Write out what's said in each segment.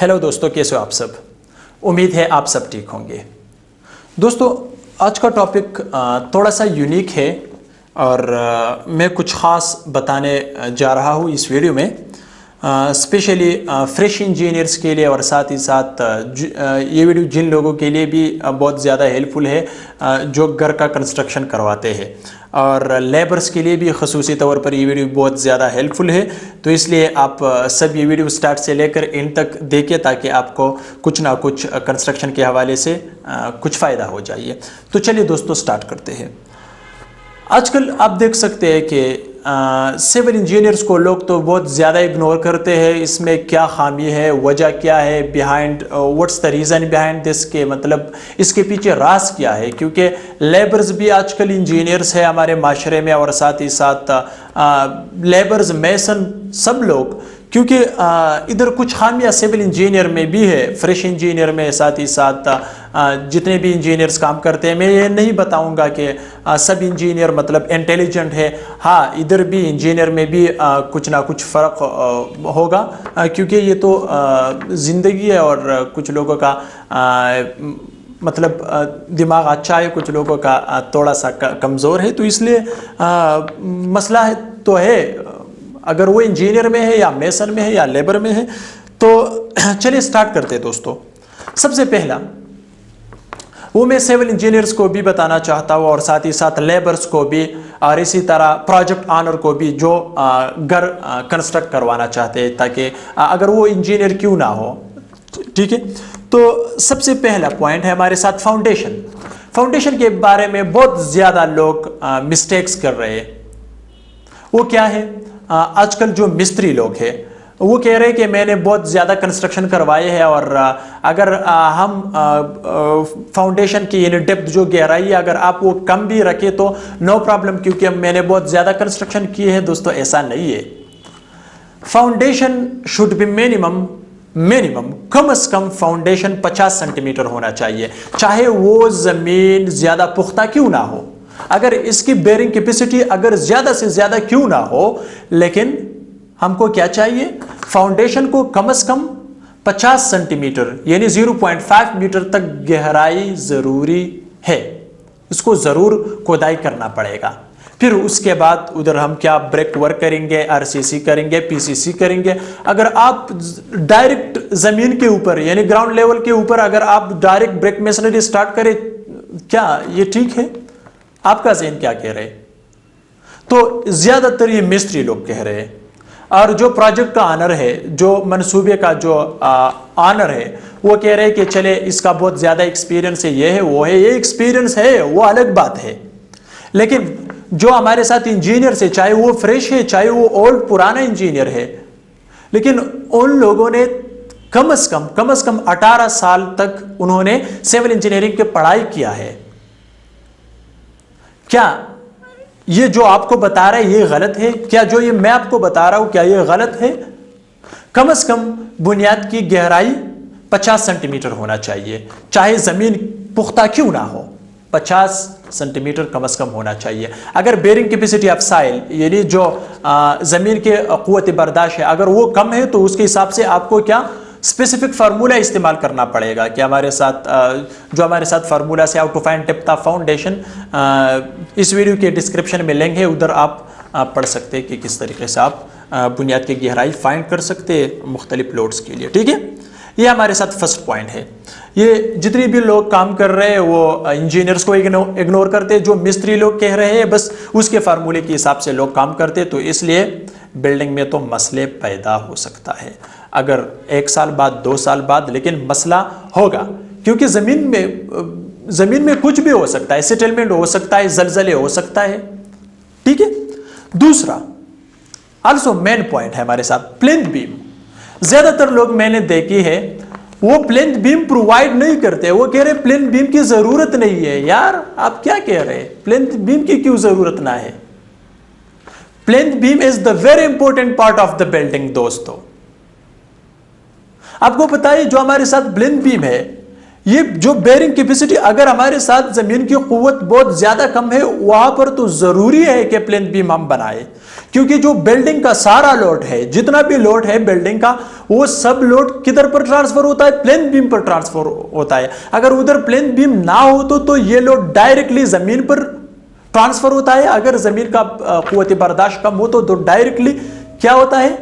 Hello दोस्तों, कैसे हो आप सब। उम्मीद है आप सब ठीक होंगे। दोस्तों, आज का टॉपिक थोड़ा सा यूनिक है और मैं कुछ ख़ास बताने जा रहा हूँ इस वीडियो में, स्पेशली फ्रेश इंजीनियर्स के लिए और साथ ही साथ ये वीडियो जिन लोगों के लिए भी बहुत ज़्यादा हेल्पफुल है जो घर का कंस्ट्रक्शन करवाते हैं, और लेबर्स के लिए भी ख़ुसूसी तौर पर ये वीडियो बहुत ज़्यादा हेल्पफुल है। तो इसलिए आप सब ये वीडियो स्टार्ट से लेकर एंड तक देखिए ताकि आपको कुछ ना कुछ कंस्ट्रक्शन के हवाले से कुछ फ़ायदा हो जाए। तो चलिए दोस्तों, स्टार्ट करते हैं। आजकल आप देख सकते हैं कि सिविल इंजीनियर्स को लोग तो बहुत ज़्यादा इग्नोर करते हैं। इसमें क्या खामी है, वजह क्या है, behind what's the reason behind this, के मतलब इसके पीछे राज क्या है। क्योंकि लेबर्स भी आजकल इंजीनियर्स है हमारे माशरे में, और साथ ही साथ लेबर्स, मेसन, सब लोग, क्योंकि इधर कुछ खामियां सिविल इंजीनियर में भी है, फ्रेश इंजीनियर में, साथ ही साथ जितने भी इंजीनियर्स काम करते हैं। मैं ये नहीं बताऊंगा कि सब इंजीनियर मतलब इंटेलिजेंट है। हाँ, इधर भी इंजीनियर में भी कुछ ना कुछ फ़र्क होगा, क्योंकि ये तो ज़िंदगी है और कुछ लोगों का मतलब दिमाग अच्छा है, कुछ लोगों का थोड़ा सा कमज़ोर है। तो इसलिए मसला है तो है, अगर वो इंजीनियर में है या मेसन में है या लेबर में है। तो चलिए स्टार्ट करते हैं दोस्तों। सबसे पहला वो मैं सिविल इंजीनियर्स को भी बताना चाहता हूँ और साथ ही साथ लेबर्स को भी, और इसी तरह प्रोजेक्ट ऑनर को भी जो घर कंस्ट्रक्ट करवाना चाहते हैं, ताकि अगर वो इंजीनियर क्यों ना हो। ठीक है, तो सबसे पहला पॉइंट है हमारे साथ फाउंडेशन। फाउंडेशन के बारे में बहुत ज़्यादा लोग मिस्टेक्स कर रहे हैं। वो क्या है, आजकल जो मिस्त्री लोग हैं वो कह रहे हैं कि मैंने बहुत ज़्यादा कंस्ट्रक्शन करवाए हैं, और अगर हम फाउंडेशन की यानी डेप्थ जो गहराई है अगर आप वो कम भी रखें तो नो प्रॉब्लम, क्योंकि मैंने बहुत ज़्यादा कंस्ट्रक्शन किए हैं। दोस्तों, ऐसा नहीं है। फाउंडेशन शुड बी मिनिमम कम से कम फाउंडेशन 50 सेंटीमीटर होना चाहिए, चाहे वो ज़मीन ज़्यादा पुख्ता क्यों ना हो, अगर इसकी बेरिंग कैपेसिटी अगर ज़्यादा से ज़्यादा क्यों ना हो, लेकिन हमको क्या चाहिए, फाउंडेशन को कम से कम 50 सेंटीमीटर यानी 0.5 मीटर तक गहराई ज़रूरी है। इसको ज़रूर खोदाई करना पड़ेगा। फिर उसके बाद उधर हम क्या ब्रिक वर्क करेंगे, आरसीसी करेंगे, पीसीसी करेंगे। अगर आप डायरेक्ट ज़मीन के ऊपर यानी ग्राउंड लेवल के ऊपर अगर आप डायरेक्ट ब्रिक मेसनरी स्टार्ट करें, क्या ये ठीक है? आपका ज़हन क्या कह रहे हैं? तो ज़्यादातर ये मिस्त्री लोग कह रहे हैं, और जो प्रोजेक्ट का ऑनर है, जो मनसूबे का जो ऑनर है, वो कह रहे हैं कि चले इसका बहुत ज़्यादा एक्सपीरियंस है, ये है वो है। ये एक्सपीरियंस है वो अलग बात है, लेकिन जो हमारे साथ इंजीनियर है, चाहे वो फ्रेश है चाहे वो ओल्ड पुराना इंजीनियर है, लेकिन उन लोगों ने कम से कम 18 साल तक उन्होंने सिविल इंजीनियरिंग की पढ़ाई किया है। क्या ये जो आपको बता रहा है ये गलत है? क्या जो ये मैं आपको बता रहा हूं क्या ये गलत है? कम से कम बुनियाद की गहराई 50 सेंटीमीटर होना चाहिए, चाहे जमीन पुख्ता क्यों ना हो, 50 सेंटीमीटर कम से कम होना चाहिए। अगर बेरिंग कैपेसिटी ऑफ साइल यानी जो जमीन के कुव्वत बर्दाश्त है अगर वो कम है, तो उसके हिसाब से आपको क्या स्पेसिफिक फार्मूला इस्तेमाल करना पड़ेगा। कि हमारे साथ जो हमारे साथ फार्मूला से how to find depth of foundation इस वीडियो के डिस्क्रिप्शन में लिंक है, उधर आप पढ़ सकते हैं कि किस तरीके से आप बुनियाद की गहराई फाइंड कर सकते हैं मुख्तलिफ लोड्स के लिए। ठीक है, ये हमारे साथ फर्स्ट पॉइंट है। ये जितने भी लोग काम कर रहे हैं वो इंजीनियर्स को इग्नोर करते हैं, जो मिस्त्री लोग कह रहे हैं बस उसके फार्मूले के हिसाब से लोग काम करते हैं। तो इसलिए बिल्डिंग में तो मसले पैदा हो सकता है, अगर 1 साल बाद 2 साल बाद, लेकिन मसला होगा, क्योंकि ज़मीन में कुछ भी हो सकता है, सेटलमेंट हो सकता है, जलजले हो सकता है। ठीक है, दूसरा आल्सो मेन पॉइंट है हमारे साथ प्लिंथ बीम। ज़्यादातर लोग मैंने देखी है वो प्लिंथ बीम प्रोवाइड नहीं करते, वो कह रहे प्लिंथ बीम की ज़रूरत नहीं है। यार आप क्या कह रहे हैं, प्लिंथ बीम की क्यों ज़रूरत ना है? Plinth beam is the very important part of the building. दोस्तों, आपको पता है जो हमारे साथ प्लिंथ बीम है ये जो बेरिंग कैपेसिटी, अगर हमारे साथ जमीन की कुव्वत बहुत ज्यादा कम है, वहां पर तो जरूरी है कि प्लेन बीम हम बनाए, क्योंकि जो बिल्डिंग का सारा लोड है, जितना भी लोड है बिल्डिंग का, वो सब लोड किधर पर ट्रांसफर होता है? प्लेन बीम पर ट्रांसफर होता है। अगर उधर प्लेन बीम ना हो तो ये लोड डायरेक्टली जमीन पर ट्रांसफर होता है। अगर जमीन का कुव्वत बर्दाश्त कम हो तो डायरेक्टली क्या होता है,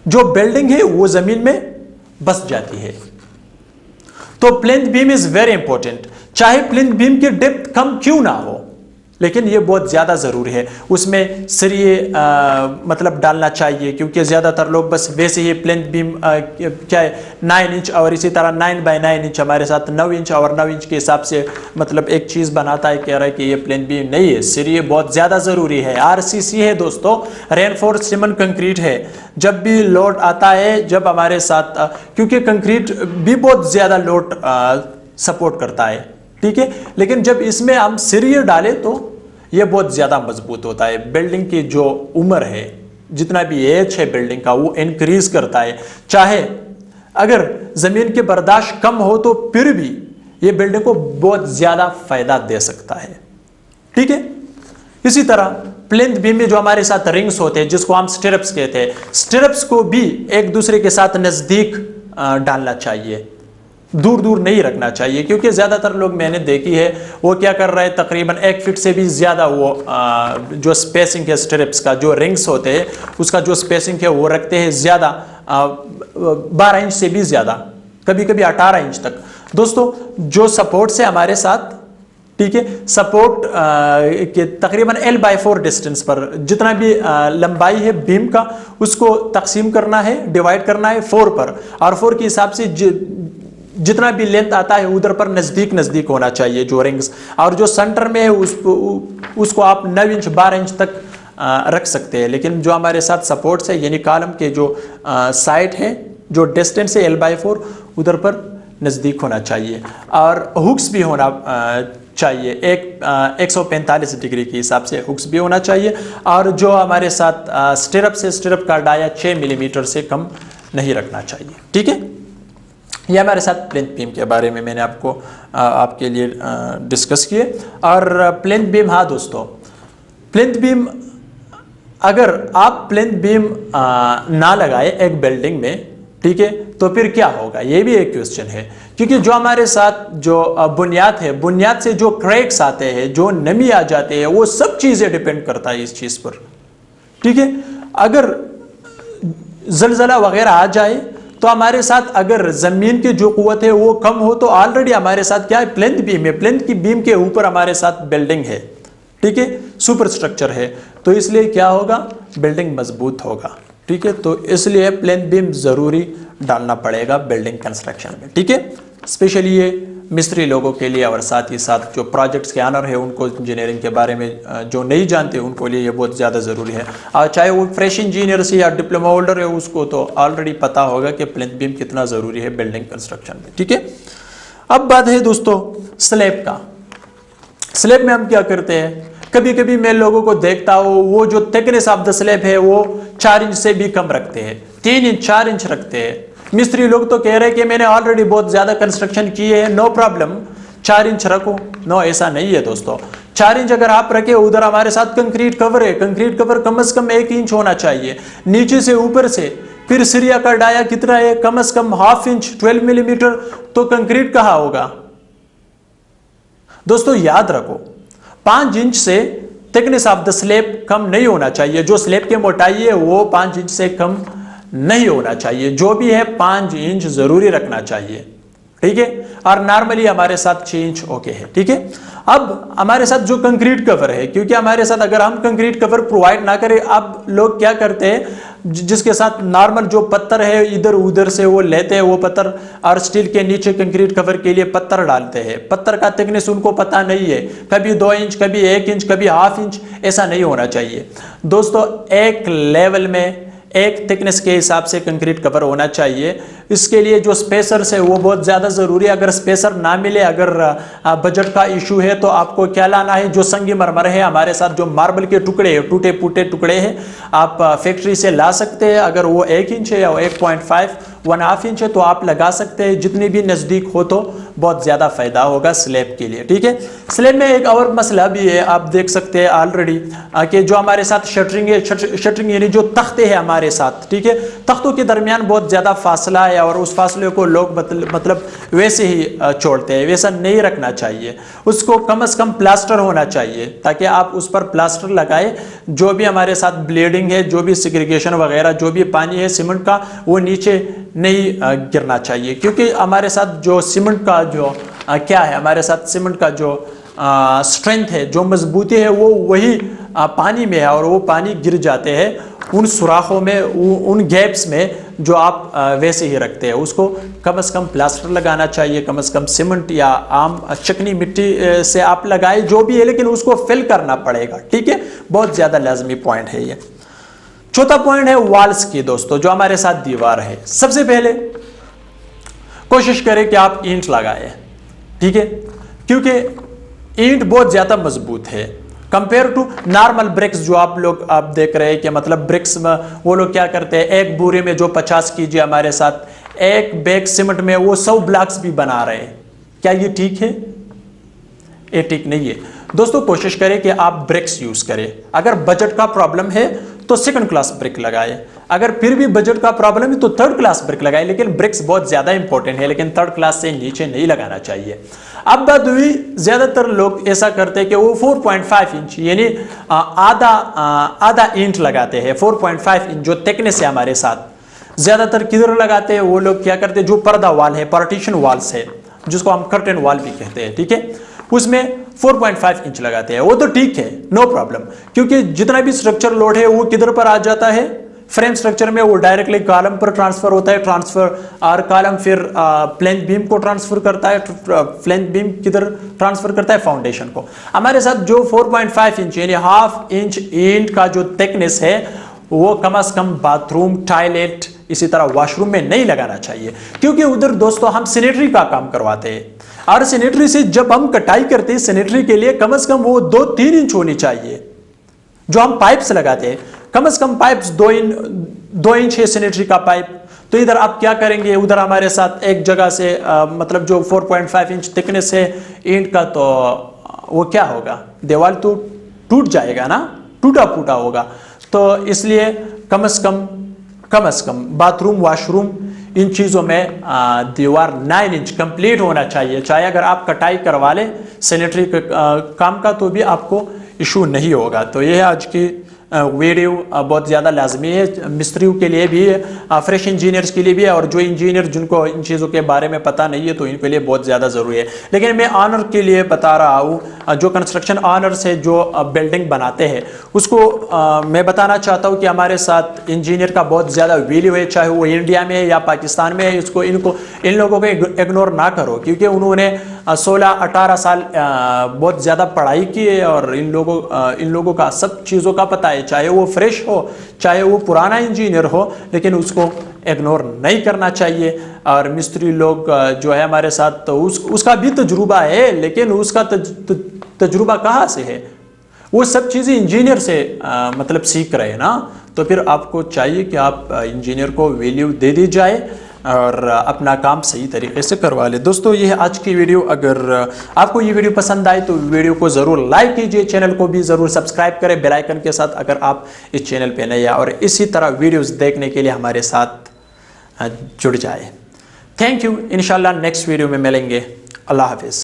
जो बिल्डिंग है वो जमीन में बस जाती है। तो plinth beam is very important, चाहे प्लिंथ बीम की डेप्थ कम क्यों ना हो, लेकिन ये बहुत ज्यादा जरूरी है। उसमें सरिये मतलब डालना चाहिए, क्योंकि ज्यादातर लोग बस वैसे ही प्लिंथ बीम क्या है 9 इंच और इसी तरह 9 बाय 9 इंच, हमारे साथ 9 इंच और 9 इंच के हिसाब से मतलब एक चीज बनाता है, कह रहा है कि ये प्लिंथ बीम नहीं है। सरिये बहुत ज्यादा जरूरी है। आरसीसी है दोस्तों, रेनफोर्स्ड सीमेंट कंक्रीट है। जब भी लोड आता है, जब हमारे साथ क्योंकि कंक्रीट भी बहुत ज्यादा लोड सपोर्ट करता है, ठीक है, लेकिन जब इसमें हम सरिये डालें तो यह बहुत ज्यादा मजबूत होता है। बिल्डिंग की जो उम्र है, जितना भी एज है बिल्डिंग का, वो इंक्रीज करता है। चाहे अगर जमीन की बर्दाश्त कम हो तो फिर भी यह बिल्डिंग को बहुत ज्यादा फायदा दे सकता है, ठीक है। इसी तरह प्लिंथ बीम में जो हमारे साथ रिंग्स होते हैं, जिसको हम स्टिरप्स कहते हैं, स्टिरप्स को भी एक दूसरे के साथ नजदीक डालना चाहिए, दूर दूर नहीं रखना चाहिए, क्योंकि ज्यादातर लोग मैंने देखी है वो क्या कर रहे हैं, तकरीबन 1 फीट से भी ज्यादा वो जो स्पेसिंग है स्टिरप्स का, जो रिंग्स होते हैं उसका जो स्पेसिंग है वो रखते हैं ज्यादा, 12 इंच से भी ज्यादा, कभी कभी 18 इंच तक। दोस्तों जो सपोर्ट से हमारे साथ, ठीक है, सपोर्ट के तकरीबन L/4 डिस्टेंस पर जितना भी लंबाई है बीम का, उसको तकसीम करना है, डिवाइड करना है 4 पर, और 4 के हिसाब से जितना भी लेंथ आता है उधर पर नजदीक नजदीक होना चाहिए जो रिंग्स, और जो सेंटर में है उसको आप 9 इंच 12 इंच तक रख सकते हैं। लेकिन जो हमारे साथ सपोर्ट्स है, यानी कॉलम के जो साइड है, जो डिस्टेंस है L/4, उधर पर नजदीक होना चाहिए, और हुक्स भी होना चाहिए। 145 डिग्री के हिसाब से हुक्स भी होना चाहिए, और जो हमारे साथ स्टिरप से, स्टिरप का डाया 6 मिलीमीटर से कम नहीं रखना चाहिए, ठीक है। यह हमारे साथ प्लिंथ बीम के बारे में मैंने आपके लिए डिस्कस किए। और प्लिंथ बीम, हाँ दोस्तों, प्लिंथ बीम, अगर आप प्लिंथ बीम ना लगाए एक बिल्डिंग में, ठीक है, तो फिर क्या होगा, ये भी एक क्वेश्चन है। क्योंकि जो हमारे साथ जो बुनियाद है, बुनियाद से जो क्रैक्स आते हैं, जो नमी आ जाते हैं, वो सब चीजें डिपेंड करता है इस चीज पर, ठीक है। अगर जलजला वगैरह आ जाए तो हमारे साथ, अगर जमीन की जो कुव्वत है वो कम हो, तो ऑलरेडी हमारे साथ क्या है, प्लिंथ बीम है, प्लिंथ की बीम के ऊपर हमारे साथ बिल्डिंग है, ठीक है, सुपर स्ट्रक्चर है, तो इसलिए क्या होगा, बिल्डिंग मजबूत होगा, ठीक है। तो इसलिए प्लिंथ बीम जरूरी डालना पड़ेगा बिल्डिंग कंस्ट्रक्शन में, ठीक है। स्पेशली ये मिस्त्री लोगों के लिए, और साथ ही साथ जो प्रोजेक्ट्स के ऑनर है उनको, इंजीनियरिंग के बारे में जो नहीं जानते उनको लिए ये बहुत ज़्यादा ज़रूरी है। और चाहे वो फ्रेश इंजीनियर से या डिप्लोमा होल्डर है, उसको तो ऑलरेडी पता होगा कि प्लिंथ बीम कितना ज़रूरी है बिल्डिंग कंस्ट्रक्शन में, ठीक है। अब बात है दोस्तों स्लैब का। स्लैब में हम क्या करते हैं, कभी कभी मैं लोगों को देखता हूँ वो जो थिकनेस ऑफ द स्लैब है वो 4 इंच से भी कम रखते हैं, 3 इंच 4 इंच रखते हैं। मिस्त्री लोग तो कह रहे हैं कि मैंने ऑलरेडी बहुत ज्यादा कंस्ट्रक्शन की है, नो प्रॉब्लम 4 इंच रखो। नो, ऐसा नहीं है दोस्तों। 4 इंच अगर आप रखे, उधर हमारे साथ कंक्रीट कवर है, कंक्रीट कवर कम से कम 1 इंच होना चाहिए, नीचे से ऊपर से। फिर सरिया का डाया कितना है, कम से कम 1/2 इंच 12 मिलीमीटर, तो कंक्रीट कहाँ होगा दोस्तों, याद रखो 5 इंच से थिकनेस ऑफ द स्लैब कम नहीं होना चाहिए। जो स्लैब की मोटाई है वो 5 इंच से कम नहीं होना चाहिए, जो भी है 5 इंच जरूरी रखना चाहिए, ठीक है। और नॉर्मली हमारे साथ 6 इंच ओके है, ठीक है। अब हमारे साथ जो कंक्रीट कवर है, क्योंकि हमारे साथ अगर हम कंक्रीट कवर प्रोवाइड ना करें, अब लोग क्या करते हैं, जिसके साथ नॉर्मल जो पत्थर है इधर उधर से वो लेते हैं वो पत्थर, और स्टील के नीचे कंक्रीट कवर के लिए पत्थर डालते हैं। पत्थर का थिकनेस उनको पता नहीं है, कभी 2 इंच, कभी 1 इंच, कभी 1/2 इंच, ऐसा नहीं होना चाहिए दोस्तों। एक लेवल में एक थिकनेस के हिसाब से कंक्रीट कवर होना चाहिए। इसके लिए जो स्पेसर्स है वो बहुत ज़्यादा ज़रूरी है। अगर स्पेसर ना मिले, अगर बजट का इशू है, तो आपको क्या लाना है, जो संगमरमर है हमारे साथ, जो मार्बल के टुकड़े हैं, टूटे फूटे टुकड़े हैं, आप फैक्ट्री से ला सकते हैं। अगर वो 1 इंच है या 1.5 1/2 इंच है तो आप लगा सकते हैं। जितनी भी नज़दीक हो तो बहुत ज़्यादा फ़ायदा होगा स्लैब के लिए, ठीक है। स्लैब में एक और मसला भी है, आप देख सकते हैं ऑलरेडी कि जो हमारे साथ शटरिंग है, शटरिंग यानी जो तख्ते हैं हमारे साथ, ठीक है, तख्तों के दरमियान बहुत ज़्यादा फासला है और उस फासले को लोग मतलब वैसे ही छोड़ते हैं। वैसा नहीं रखना चाहिए, उसको कम से कम प्लास्टर होना चाहिए, ताकि आप उस पर प्लास्टर लगाए। जो भी हमारे साथ ब्लीडिंग है, जो भी सेग्रीगेशन वगैरह, जो भी पानी है सीमेंट का, वो नीचे नहीं गिरना चाहिए। क्योंकि हमारे साथ जो सीमेंट का जो क्या है, हमारे साथ सीमेंट का जो स्ट्रेंथ है, जो मजबूती है, वो वही पानी में है और वो पानी गिर जाते हैं उन सुराखों में, उन गैप्स में जो आप वैसे ही रखते हैं। उसको कम से कम प्लास्टर लगाना चाहिए, कम से कम सीमेंट या आम चिकनी मिट्टी से आप लगाए जो भी है, लेकिन उसको फिल करना पड़ेगा, ठीक है। बहुत ज़्यादा लाजमी पॉइंट है ये। चौथा पॉइंट है वॉल्स की दोस्तों, जो हमारे साथ दीवार है। सबसे पहले कोशिश करें कि आप ईंट लगाएं, ठीक है, क्योंकि ईंट बहुत ज़्यादा मजबूत है कंपेयर टू नॉर्मल ब्रिक्स। जो आप देख रहे हैं कि मतलब ब्रिक्स में वो लोग क्या करते हैं, एक बोरे में जो 50 कीजिए हमारे साथ, एक बैग सीमेंट में वो 100 ब्लॉक्स भी बना रहे हैं। क्या ये ठीक है? ये ठीक नहीं है दोस्तों। कोशिश करें कि आप ब्रिक्स यूज करें। अगर बजट का प्रॉब्लम है तो 2nd क्लास ब्रिक लगाए, अगर फिर भी बजट का प्रॉब्लम है तो 3rd क्लास ब्रिक लगाए। लेकिन ब्रिक्स बहुत ज्यादा इंपॉर्टेंट है, लेकिन 3rd क्लास से नीचे नहीं लगाना चाहिए। अब बात हुई, ज्यादातर लोग ऐसा करते हैं कि वो 4.5 इंच यानी आधा ईंट लगाते हैं। 4.5 इंच जो थिकनेस है हमारे साथ, ज्यादातर किधर लगाते हैं, वो लोग क्या करते हैं, जो पर्दा वाल है, पार्टीशन वॉल्स है, जिसको हम कर्टेन वॉल भी कहते हैं, ठीक है, उसमें 4.5 इंच लगाते हैं। वो तो ठीक है, नो प्रॉब्लम, क्योंकि जितना भी स्ट्रक्चर लोड है वो किधर पर आ जाता है, फ्रेम स्ट्रक्चर में, वो डायरेक्टली कॉलम पर ट्रांसफर होता है। ट्रांसफर और कॉलम फिर प्लेन बीम को ट्रांसफर करता है। प्लेन बीम किधर ट्रांसफर करता है, फाउंडेशन को। हमारे साथ जो 4.5 इंच यानी 1/2 इंच ईंट का जो थिकनेस है, वो कम से कम बाथरूम, टॉयलेट, इसी तरह वॉशरूम में नहीं लगाना चाहिए, क्योंकि उधर दोस्तों हम सैनिटरी का काम करवाते हैं। और सैनिटरी से जब हम कटाई करते हैं, सैनिटरी के लिए कम से कम वो 2-3 इंच होनी चाहिए। जो हम पाइप्स लगाते हैं, कम से कम पाइप्स 2 इंच है सैनिटरी का पाइप। तो इधर आप क्या करेंगे, उधर हमारे साथ एक जगह से मतलब जो 4.5 इंच थिकनेस है ईंट का, तो वो क्या होगा, दीवार तो टूट जाएगा ना, टूटा फूटा होगा। तो इसलिए कम से कम बाथरूम, वॉशरूम, इन चीज़ों में दीवार 9 इंच कंप्लीट होना चाहिए। चाहे अगर आप कटाई करवा लें सैनिटरी काम का, तो भी आपको इशू नहीं होगा। तो ये है आज की वीडियो, बहुत ज़्यादा लाजमी है मिस्त्रियों के लिए भी है, फ्रेश इंजीनियर्स के लिए भी है, और जो इंजीनियर जिनको इन चीज़ों के बारे में पता नहीं है तो इनके लिए बहुत ज़्यादा ज़रूरी है। लेकिन मैं ऑनर के लिए बता रहा हूँ, जो कंस्ट्रक्शन ऑनर्स है, जो बिल्डिंग बनाते हैं, उसको मैं बताना चाहता हूँ कि हमारे साथ इंजीनियर का बहुत ज़्यादा वैल्यू है, चाहे वो इंडिया में है या पाकिस्तान में है। इन लोगों को इग्नोर ना करो, क्योंकि उन्होंने 16-18 साल बहुत ज़्यादा पढ़ाई की है और इन लोगों का सब चीज़ों का पता है, चाहे वो फ्रेश हो, चाहे वो पुराना इंजीनियर हो, लेकिन उसको इग्नोर नहीं करना चाहिए। और मिस्त्री लोग जो है हमारे साथ, तो उसका भी तजुर्बा है, लेकिन उसका तजुर्बा कहाँ से है, वो सब चीज़ें इंजीनियर से मतलब सीख रहे हैं ना। तो फिर आपको चाहिए कि आप इंजीनियर को वैल्यू दे दी जाए और अपना काम सही तरीके से करवा ले। दोस्तों ये है आज की वीडियो। अगर आपको ये वीडियो पसंद आए तो वीडियो को ज़रूर लाइक कीजिए, चैनल को भी ज़रूर सब्सक्राइब करें बेल आइकन के साथ, अगर आप इस चैनल पे नए हैं, और इसी तरह वीडियोस देखने के लिए हमारे साथ जुड़ जाए। Thank you. इंशाल्लाह नेक्स्ट वीडियो में मिलेंगे। अल्लाह हाफिज़।